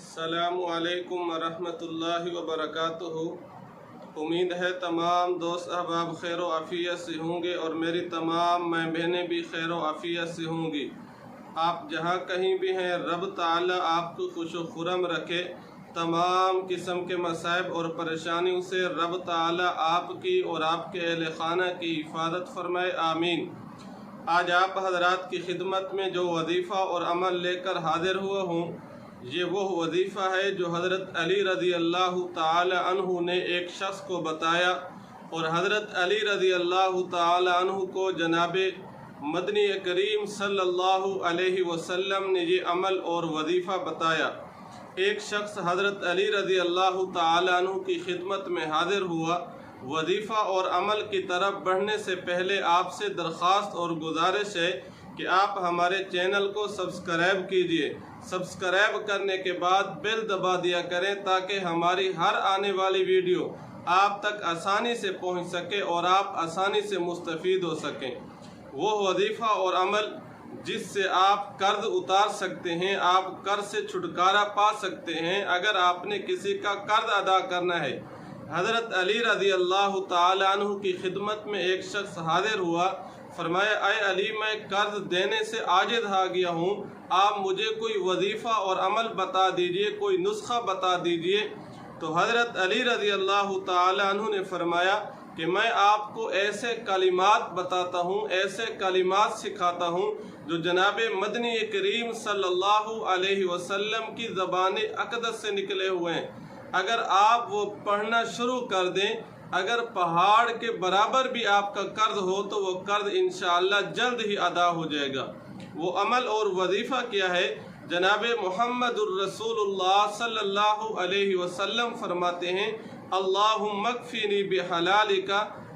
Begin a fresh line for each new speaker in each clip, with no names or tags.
السلام علیکم ورحمۃ اللہ وبرکاتہ۔ امید ہے تمام دوست احباب خیر و عافیت سے ہوں گے اور میری تمام ماں بہنیں بھی خیر و عافیت سے ہوں گی۔ آپ جہاں کہیں بھی ہیں، رب تعالی آپ کو خوش و خرم رکھے، تمام قسم کے مصائب اور پریشانیوں سے رب تعالی آپ کی اور آپ کے اہل خانہ کی حفاظت فرمائے، آمین۔ آج آپ حضرات کی خدمت میں جو وظیفہ اور عمل لے کر حاضر ہوا ہوں، یہ وہ وظیفہ ہے جو حضرت علی رضی اللہ تعالی عنہ نے ایک شخص کو بتایا، اور حضرت علی رضی اللہ تعالی عنہ کو جناب مدنی کریم صلی اللہ علیہ وسلم نے یہ عمل اور وظیفہ بتایا۔ ایک شخص حضرت علی رضی اللہ تعالی عنہ کی خدمت میں حاضر ہوا۔ وظیفہ اور عمل کی طرف بڑھنے سے پہلے آپ سے درخواست اور گزارش ہے کہ آپ ہمارے چینل کو سبسکرائب کیجئے۔ سبسکرائب کرنے کے بعد بیل دبا دیا کریں تاکہ ہماری ہر آنے والی ویڈیو آپ تک آسانی سے پہنچ سکے اور آپ آسانی سے مستفید ہو سکیں۔ وہ وظیفہ اور عمل جس سے آپ قرض اتار سکتے ہیں، آپ قرض سے چھٹکارا پا سکتے ہیں اگر آپ نے کسی کا قرض ادا کرنا ہے۔ حضرت علی رضی اللہ تعالی عنہ کی خدمت میں ایک شخص حاضر ہوا۔ فرمایا، اے علی، میں قرض دینے سے عاجز آ گیا ہوں، آپ مجھے کوئی وظیفہ اور عمل بتا دیجئے، کوئی نسخہ بتا دیجئے۔ تو حضرت علی رضی اللہ تعالی عنہ نے فرمایا کہ میں آپ کو ایسے کلمات بتاتا ہوں، ایسے کلمات سکھاتا ہوں جو جناب مدنی کریم صلی اللہ علیہ وسلم کی زبان اقدس سے نکلے ہوئے ہیں۔ اگر آپ وہ پڑھنا شروع کر دیں، اگر پہاڑ کے برابر بھی آپ کا قرض ہو تو وہ قرض انشاءاللہ جلد ہی ادا ہو جائے گا۔ وہ عمل اور وظیفہ کیا ہے؟ جناب محمد الرسول اللہ صلی اللہ علیہ وسلم فرماتے ہیں، اللہم اکفنی بحلالک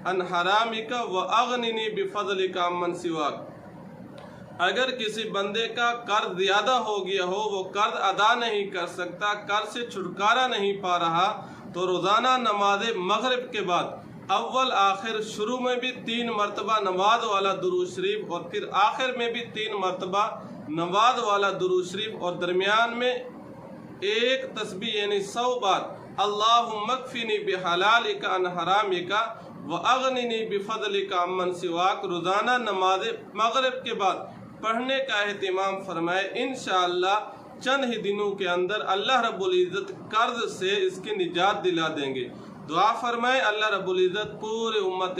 عن حرامک واغننی بفضلک عمن سواک۔ اگر کسی بندے کا قرض زیادہ ہو گیا ہو، وہ قرض ادا نہیں کر سکتا، قرض سے چھٹکارا نہیں پا رہا، تو روزانہ نماز مغرب کے بعد اول آخر شروع میں بھی 3 مرتبہ نماز والا درود شریف، اور پھر آخر میں بھی 3 مرتبہ نماز والا درود شریف، اور درمیان میں ایک تسبیح یعنی 100 بار اللہم اکفنی بحلالک عن حرامک واغننی بفضلک عمن سواک روزانہ نماز مغرب کے بعد پڑھنے کا اہتمام فرمائے۔ انشاءاللہ چند ہی دنوں کے اندر اللہ رب العزت قرض سے اس کی نجات دلا دیں گے۔ دعا فرمائے اللہ رب العزت پورے امت